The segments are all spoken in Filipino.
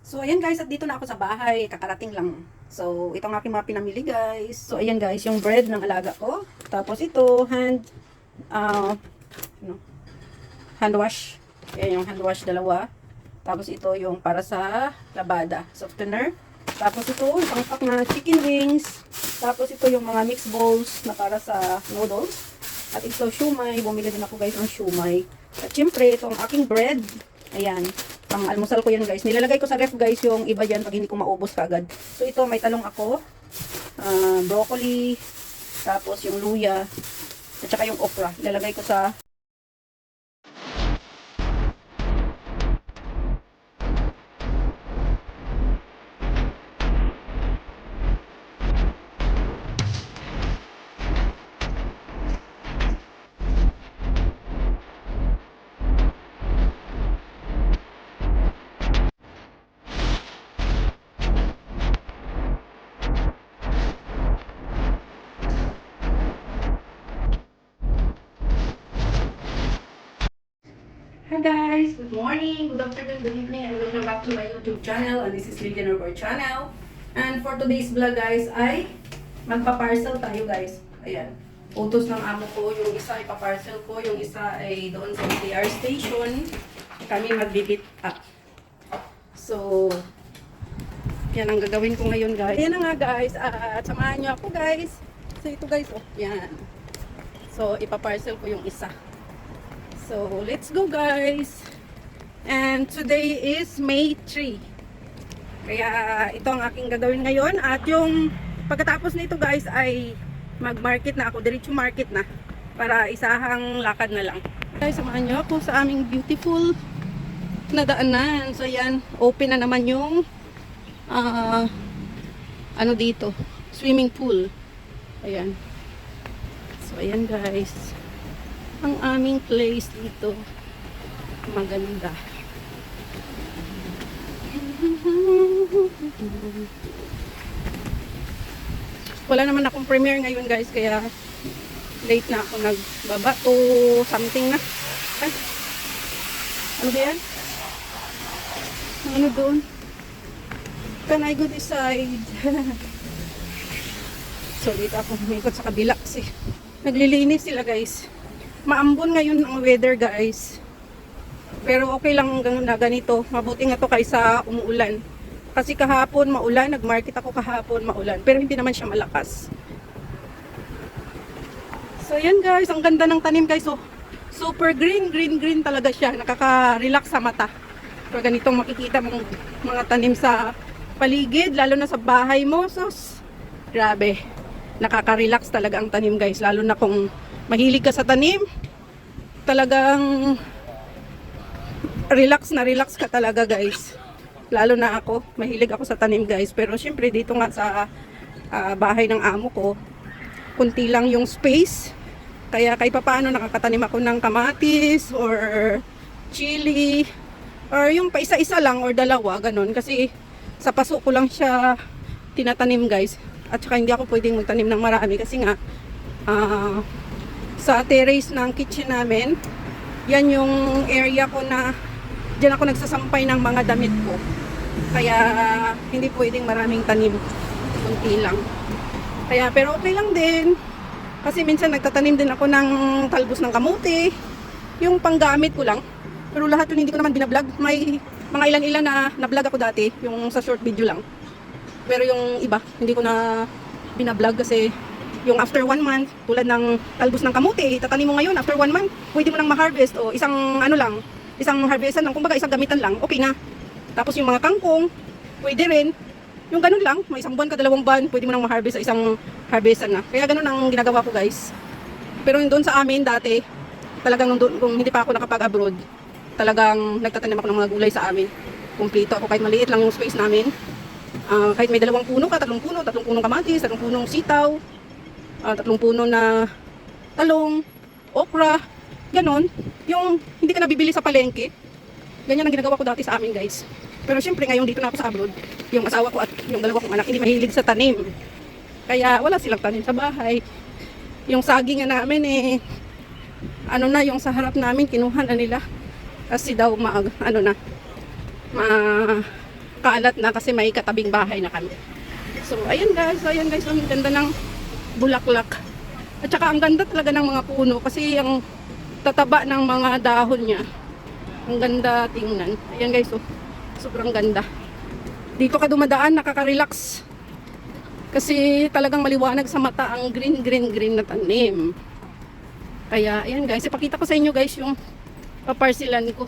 So, ayan guys, at dito na ako sa bahay. Kakarating lang. So, itong aking mga pinamili guys. So, ayan guys, yung bread ng alaga ko. Tapos ito, ano, hand wash. Ayan yung hand wash dalawa. Tapos ito yung para sa labada, softener. Tapos ito, isang pack na chicken wings. Tapos ito yung mga mixed bowls na para sa noodles. At ito, shumai. Bumili din ako guys ng shumai. At syempre, itong aking bread. Ayan. Pang almusal ko yan guys. Nilalagay ko sa ref guys yung iba dyan pag hindi ko maubos kagad. So ito may talong ako. Broccoli. Tapos yung luya. At saka yung okra. Nilalagay ko sa Hi guys! Good morning, good afternoon, good evening, and welcome back to my YouTube channel. And this is Lilian Robert channel. And for today's vlog guys ay magpa-parcel tayo guys. Ayan. Utos ng amo ko, yung isa ipa-parcel ko, yung isa ay doon sa BTR station. Kami mag-bibit up. So, yan ang gagawin ko ngayon guys. Ayan na nga guys, at samahan nyo ako guys. So ito guys, oh, yan. So, ipa-parcel ko yung isa. So, let's go guys! And today is May 3. Kaya ito ang aking gagawin ngayon. At yung pagkatapos nito guys ay mag-market na ako. Diretso market na. Para isahang lakad na lang. Guys, samahan nyo ako sa aming beautiful na daanan. So yan, open na naman yung ano dito, swimming pool. Ayan. So ayan guys. Ang aming place dito maganda. Wala naman akong premiere ngayon guys, kaya late na ako nagbaba to something na. Ay, ano ba yan? Ano doon? Can I go this side? So dito ako umikot sa kabila kasi naglilinis sila guys. Maambon ngayon ang weather guys. Pero okay lang na ganito. Mabuti nga to kaysa umuulan. Kasi kahapon maulan. Nag-market ako kahapon maulan. Pero hindi naman siya malakas. So yan guys. Ang ganda ng tanim guys. So, super green talaga siya. Nakaka-relax sa mata. So ganitong makikita mong mga tanim sa paligid. Lalo na sa bahay mo. So grabe. Nakaka-relax talaga ang tanim guys. Lalo na kung mahilig ka sa tanim, talagang relax ka talaga guys. Lalo na ako, mahilig ako sa tanim guys. Pero syempre dito nga sa bahay ng amo ko, kunti lang yung space. Kaya kahit papaano nakakatanim ako ng kamatis or chili or yung pa isa-isa lang or dalawa, ganun. Kasi sa paso ko lang siya tinatanim guys. At saka hindi ako pwedeng magtanim ng marami kasi nga sa terrace ng kitchen namin, yan yung area ko na dyan ako nagsasampay ng mga damit ko. Kaya hindi pwedeng maraming tanim, kunti lang. Kaya pero okay lang din kasi minsan nagtatanim din ako ng talbos ng kamote, yung panggamit ko lang. Pero lahat yun hindi ko naman binablog. May mga ilan-ilan na nablog ako dati, yung sa short video lang. Pero yung iba hindi ko na binablog kasi yung after 1 month, tulad ng talbos ng kamote, tatanim mo ngayon, after 1 month, pwede mo nang ma-harvest o isang ano lang, isang harvestan lang, kumbaga isang gamitan lang, okay na. Tapos yung mga kangkong, pwede rin. Yung ganun lang, may isang buwan ka, 2 buwan, pwede mo nang ma-harvest sa isang harvestan na. Kaya ganun ang ginagawa ko guys. Pero yung doon sa amin dati, talagang kung hindi pa ako nakapag-abroad, talagang nagtatanim ako ng mga gulay sa amin. Kumpleto ako kahit maliit lang yung space namin. Kahit may 2 puno ka, 3 punong kamatis, 3 punong sitaw, 3 puno na talong, okra, ganon. Yung hindi ka nabibili sa palengke. Ganyan ang ginagawa ko dati sa amin guys. Pero syempre ngayon dito na ako sa abroad, yung asawa ko at yung 2 kong anak hindi mahilig sa tanim. Kaya wala silang tanim sa bahay. Yung saging nga namin ano na, yung sa harap namin kinuha na nila. Kasi daw kumakalat na kasi may katabing bahay na kami. So, ayan guys. So, ayan guys. Ang ganda ng bulaklak. At saka ang ganda talaga ng mga puno kasi ang tataba ng mga dahon niya. Ang ganda tingnan. Ayan guys. Oh, sobrang ganda. Dito ka dumadaan, nakaka-relax. Kasi talagang maliwanag sa mata ang green na tanim. Kaya, ayan guys. Ipakita ko sa inyo guys yung paparsilan ko.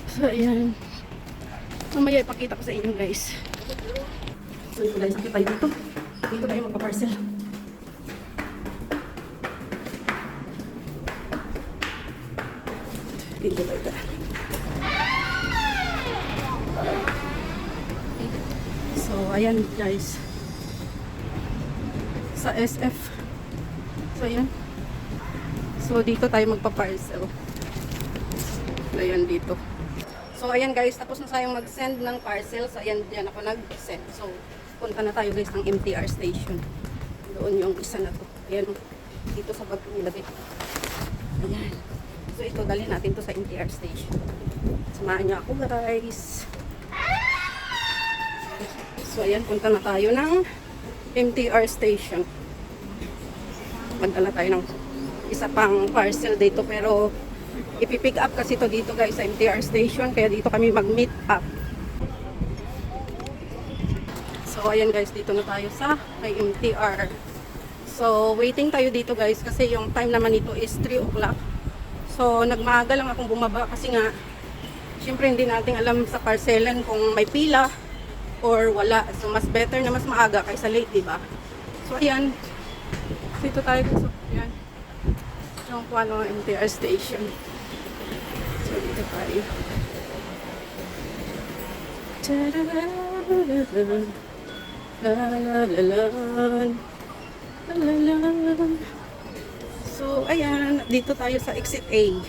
So, ayan. Mamaya ipakita ko sa inyo guys. So, ito guys, nakita tayo dito. Dito tayo magpaparcel. Dito tayo. So, ayan guys. Sa SF. So, ayan. So, dito tayo magpaparcel. Ayan dito. So, ayan guys, tapos na tayong mag-send ng parcel. So, ayan, diyan ako nag-send. So, punta na tayo guys ng MTR station. Doon yung isa na to. Ayan, dito sa bag nilagay. Ayan. So, ito, dali natin to sa MTR station. Samahan niyo ako guys. So, ayan, punta na tayo ng MTR station. Magdala tayo ng isa pang parcel dito, pero ipipick up kasi to dito guys sa MTR station, kaya dito kami mag-meet up. So ayan guys, dito na tayo sa may MTR. So waiting tayo dito guys kasi yung time naman nito is 3 o'clock. So nagmaaga lang akong bumaba kasi nga syempre hindi natin alam sa parcelan kung may pila or wala. So mas better na mas maaga kaysa late, diba? So ayan, dito tayo guys. So, ayan yung ano, MTR station. So, dito tayo. So, ayan. Dito tayo sa exit A.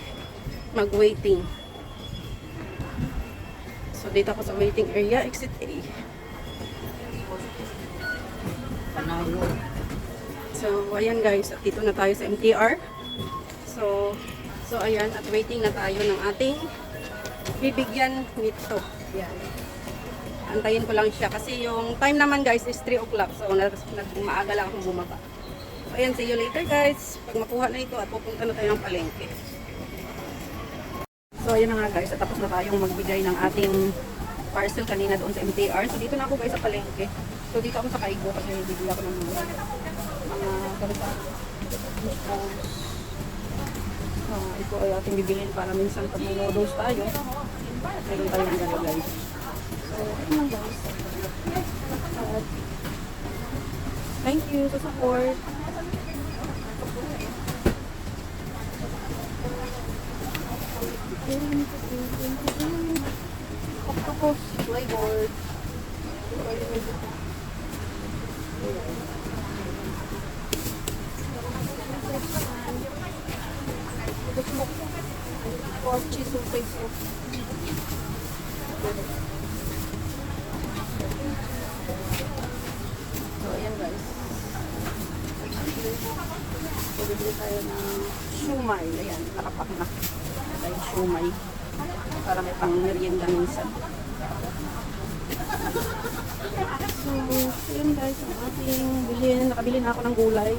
Mag-waiting. So, dito ako sa waiting area. Exit A. So, ayan guys. At dito na tayo sa MTR. So ayan, at waiting na tayo ng ating bibigyan nito. Yan. Antayin ko lang siya kasi yung time naman guys is 3 o'clock. So maaga lang akong bumaba. So ayan, see you later guys. Pag makuha na ito at pupunta na tayo ng palengke. So ayan na nga guys, at tapos na tayong magbigay ng ating parcel kanina doon sa MTR. So dito na ako guys sa palengke. So dito ako sa Kaigo kasi bibili ako ng mga ganito. Ito ay ating bibilin para minsan pag may noodles tayo, meron tayo ng gano'n guys. So, ayun lang guys. Thank you sa support. Octopus, flavor. Pork cheese sausage sauce. So, ayan guys. So, bibili tayo ng shumai. Ayan, nakapak na. Tayo shumai. Para may pang merienda minsan. So, ayan guys, ang ating bilhin. Nakabili na ako ng gulay.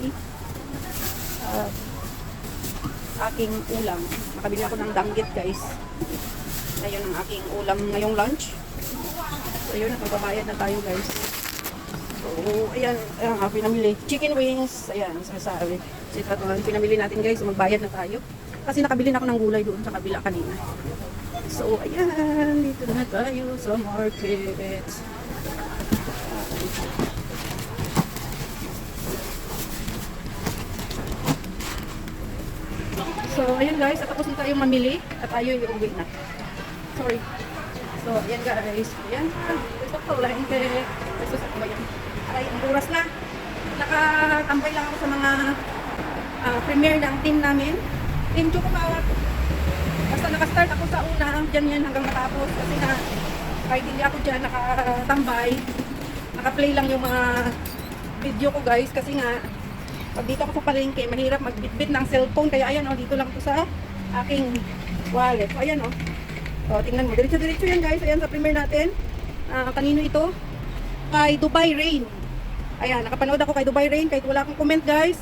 Aking ulam. Nakabili ako ng danggit guys. Ayun ang aking ulam ngayong lunch. So yun, magbabayad na tayo guys. So ayan, pinamili. Chicken wings. Ayan, sasabi. So ito ang pinamili natin guys. Magbayad na tayo. Kasi nakabili na ako ng gulay doon sa kabila kanina. So ayan, dito na tayo sa market. So, ayan guys, at tapos na tayong mamili at tayo yung uwi na. Sorry. So, ayan guys. Ayan. Ito ko, lahin kay Jesus at bayan. Ay, ang oras na. Nakatambay lang ako sa mga premiere ng team namin. Team Chocopower. Basta nakastart ako sa una, dyan yan hanggang matapos. Kasi na, kahit hindi ako dyan nakatambay, nakaplay lang yung mga video ko guys. Kasi nga, pag dito ako sa palengke, mahirap magbitbit ng cellphone. Kaya ayan o, dito lang ito sa aking wallet. So ayan o. O, tingnan mo. Diretso-diretso yan guys. Ayan sa premiere natin. Kanino ito? Kay Dubai Rain. Ayan, nakapanood ako kay Dubai Rain kahit wala akong comment guys.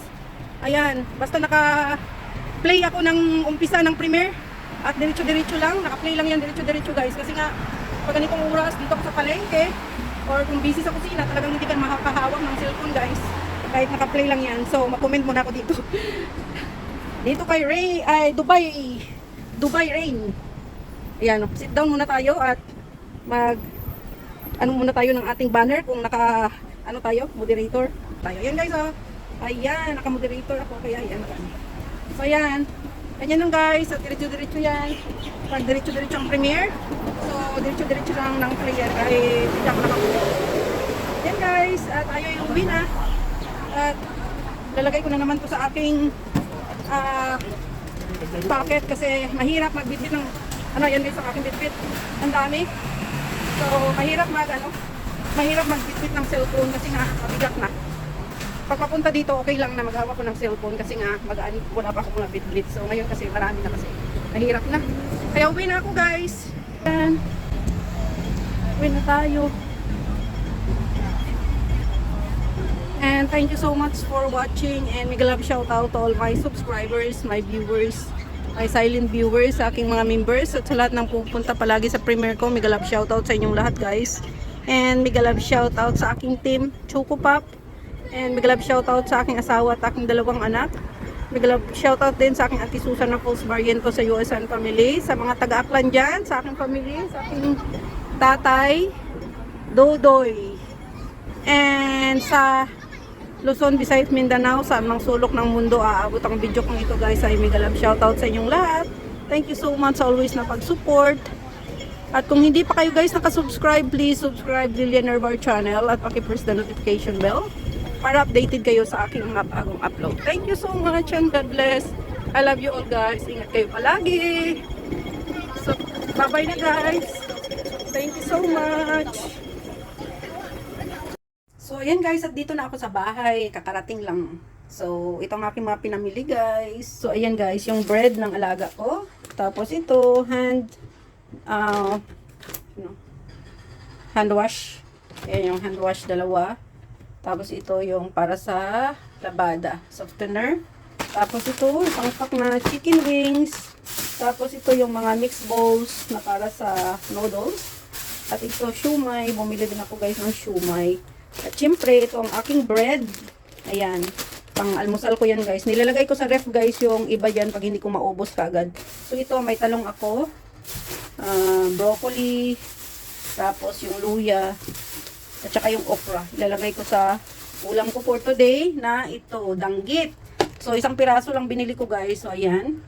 Ayan, basta naka-play ako ng umpisa ng premiere. At diretso-diretso lang. Naka-play lang yan diretso-diretso guys. Kasi nga, pag ganitong oras dito ako sa palengke, or kung busy sa kusina, talagang hindi ka makakahawak ng cellphone guys. Kahit naka-play lang yan. So, mag-comment muna ako dito. Dito kay Ray, ay Dubai Rain. Ayan, sit down muna tayo at ano muna tayo ng ating banner kung ano tayo, moderator tayo. Ayan guys, oh. Ayan, naka-moderator ako kaya ayan. So ayan, ganyan lang guys, at diretso-diretso yan. Pag diretso-diretso ang premiere, so diretso-diretso lang ng player kahit hindi ako nakakuha. Ayan guys, at tayo yung uwi na. At lalagay ko na naman to sa aking packet kasi mahirap magbitbit ng yan guys, sa aking bitbit. Ang dami. So, mahirap magbitbit ng cellphone kasi nga mabigat na. Pag papunta dito, okay lang na maghawak ko ng cellphone kasi nga wala pa ako mga bitbit. So, ngayon kasi marami na kasi. Mahirap na. Kaya uwi na ako guys. Yan. Uwi na tayo. And thank you so much for watching and mega love shout out to all my subscribers, my viewers, my silent viewers, sa aking mga members at sa lahat ng pupunta palagi sa premiere ko. Mega love shout out sa inyong lahat guys. And mega love shout out sa aking team, Choco Pop. And mega love shout out sa aking asawa at aking dalawang anak. Mega love shout out din sa aking Ate Susan na Falls Barriento sa USN family, sa mga taga-Aklan dyan, sa aking family, sa aking tatay, Dodoy. And sa Luzon, Visayas, Mindanao, sa mga sulok ng mundo aabot ang video kong ito guys. Ay mega love shoutout sa inyong lahat. Thank you so much always na pag-support. At kung hindi pa kayo guys nakasubscribe, please subscribe Lilian Herbar channel at paki-press the notification bell para updated kayo sa aking mga bagong upload. Thank you so much and God bless. I love you all guys. Ingat kayo palagi. So, bye-bye na guys. Thank you so much. So, ayan guys, at dito na ako sa bahay. Kakarating lang. So, ito ang aking mga pinamili guys. So, ayan guys, yung bread ng alaga ko. Tapos ito, hand wash. Ayan yung hand wash, dalawa. Tapos ito yung para sa labada, softener. Tapos ito, isang pack na chicken wings. Tapos ito yung mga mixed bowls na para sa noodles. At ito, shumai. Bumili din ako guys ng shumai. At syempre, ito ang aking bread. Ayan. Pang almusal ko yan guys. Nilalagay ko sa ref guys yung iba yan pag hindi ko maubos kaagad. So ito, may talong ako. Broccoli. Tapos yung luya. At saka yung okra. Ilalagay ko sa ulam ko for today na ito, danggit. So isang piraso lang binili ko guys. So ayan.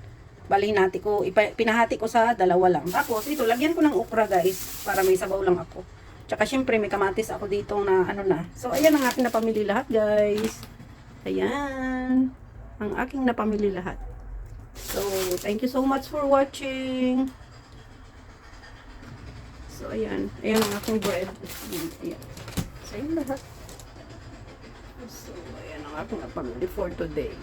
Pinahati ko sa dalawa lang. Tapos ito, lagyan ko ng okra guys. Para may sabaw lang ako. Tsaka syempre may kamatis ako dito na na. So ayan ang aking napamili lahat guys. Ayan. Ang aking napamili lahat. So thank you so much for watching. So ayan. Ayan ang aking bread. Ayan. So ayan lahat. So ayan ang aking napamili for today.